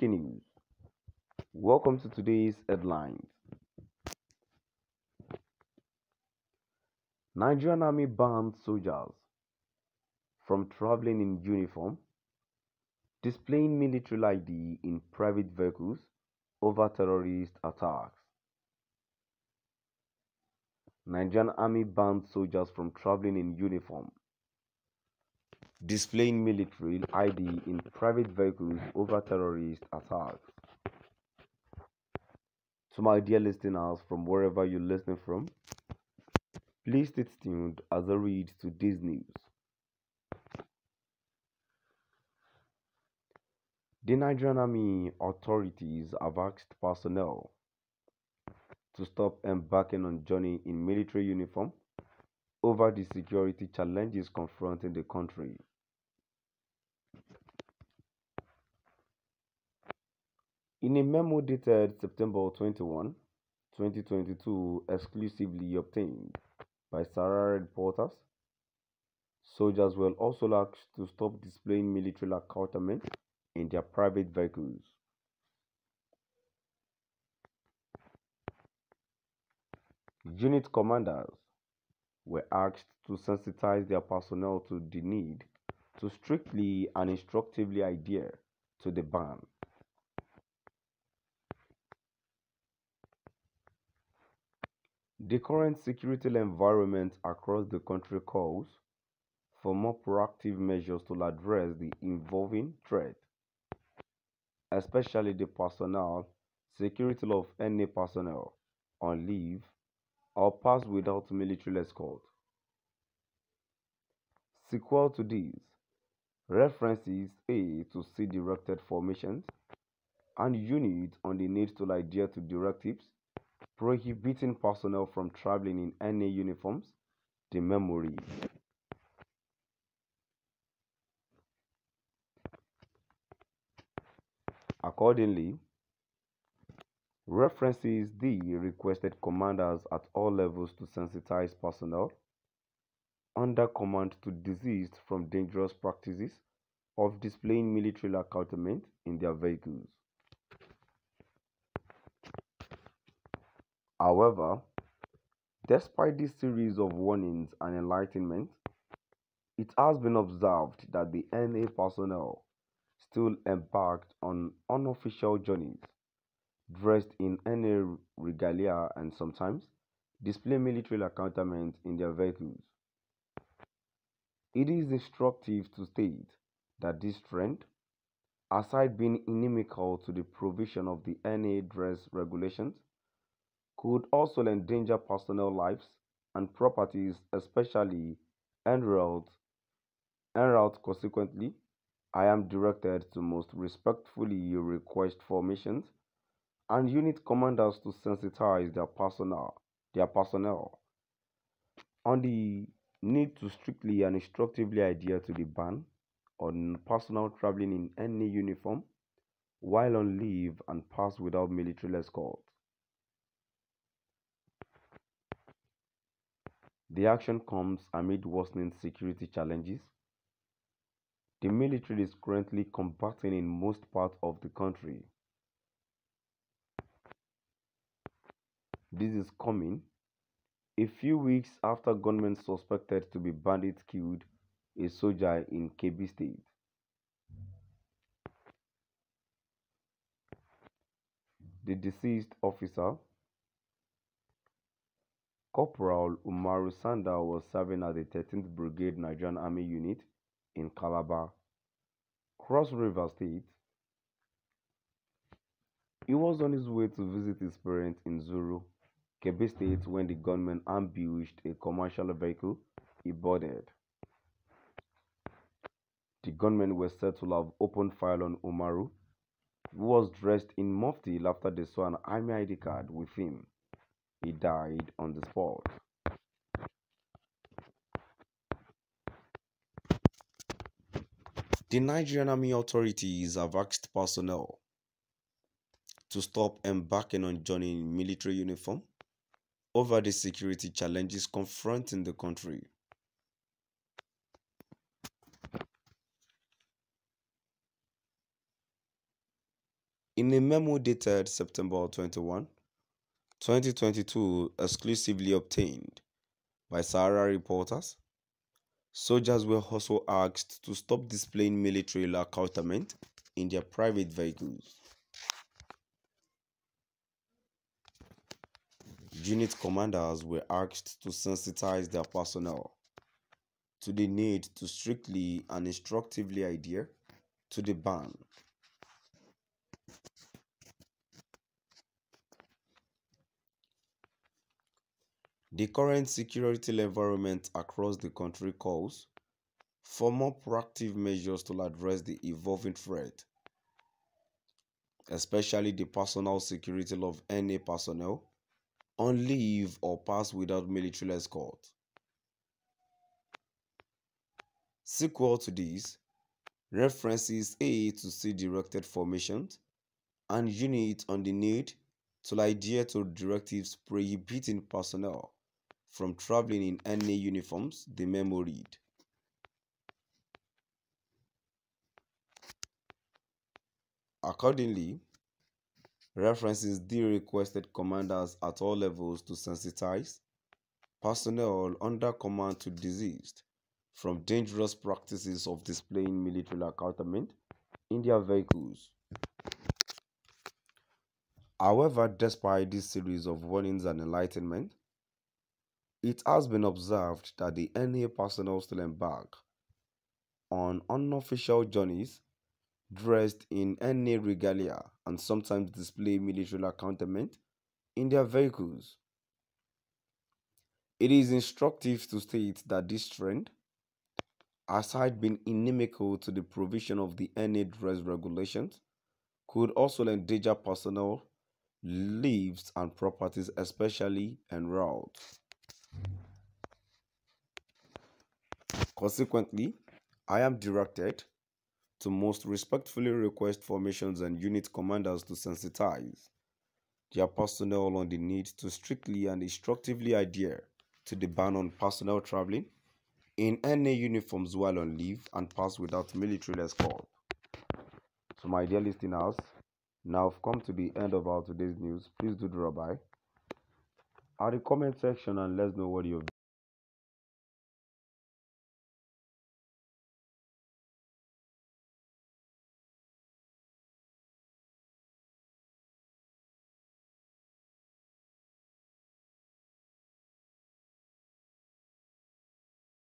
Breaking news. Welcome to today's headlines. Nigerian Army bans soldiers from traveling in uniform, displaying military ID in private vehicles over terrorist attacks. Nigerian Army bans soldiers from traveling in uniform, displaying military ID in private vehicles over terrorist attacks. To my dear listeners from wherever you're listening from, please stay tuned as I read today's news. The Nigerian Army authorities have asked personnel to stop embarking on journey in military uniform over the security challenges confronting the country. In a memo dated September 21, 2022, exclusively obtained by Sarah reporters, soldiers were also asked to stop displaying military accoutrement in their private vehicles. Unit commanders were asked to sensitize their personnel to the need to strictly and instructively adhere to the ban. The current security environment across the country calls for more proactive measures to address the evolving threat, especially the personnel security of any personnel on leave or pass without military escort. Sequel to these, references A to C directed formations and units on the need to adhere to directives prohibiting personnel from traveling in any uniforms, the memo reads. Accordingly, references D requested commanders at all levels to sensitize personnel under command to desist from dangerous practices of displaying military accoutrement in their vehicles. However, despite this series of warnings and enlightenment, it has been observed that the NA personnel still embarked on unofficial journeys, dressed in NA regalia and sometimes display military accoutrement in their vehicles. It is instructive to state that this trend, aside being inimical to the provision of the NA dress regulations, could also endanger personnel lives and properties, especially en route. Consequently, I am directed to most respectfully request formations and unit commanders to sensitize their personnel on the need to strictly and instructively adhere to the ban on personnel traveling in any uniform while on leave and pass without military escort. The action comes amid worsening security challenges the military is currently combating in most parts of the country. This is coming a few weeks after gunmen suspected to be bandits killed a soldier in Kebbi State. The deceased officer, Corporal Umaru Sanda, was serving at the 13th Brigade Nigerian Army Unit in Calabar, Cross River State. He was on his way to visit his parents in Zuru, Kebbi State, when the gunmen ambushed a commercial vehicle he boarded. The gunmen were said to have opened fire on Umaru, who was dressed in mufti after they saw an army ID card with him. He died on the spot. The Nigerian Army authorities have asked personnel to stop embarking on journey in military uniform over the security challenges confronting the country. In a memo dated September 21, 2022, exclusively obtained by Sahara reporters, soldiers were also asked to stop displaying military accoutrement in their private vehicles. Unit commanders were asked to sensitize their personnel to the need to strictly and instructively adhere to the ban. The current security environment across the country calls for more proactive measures to address the evolving threat, especially the personal security of NA personnel on leave or pass without military escort. Sequel to this, references A to C directed formations and units on the need to adhere to directives prohibiting personnel from traveling in NA uniforms, the memo read. Accordingly, references D requested commanders at all levels to sensitize personnel under command to desist from dangerous practices of displaying military accoutrement in their vehicles. However, despite this series of warnings and enlightenment, it has been observed that the NA personnel still embark on unofficial journeys dressed in NA regalia and sometimes display military accoutrement in their vehicles. It is instructive to state that this trend, aside being inimical to the provision of the NA dress regulations, could also endanger personnel lives and properties, especially en route. Consequently, I am directed to most respectfully request formations and unit commanders to sensitize their personnel on the need to strictly and instructively adhere to the ban on personnel traveling in NA uniforms while on leave and pass without military escort. So my dear listeners, now I've come to the end of our today's news. Please do drop by at the comment section and let us know what you've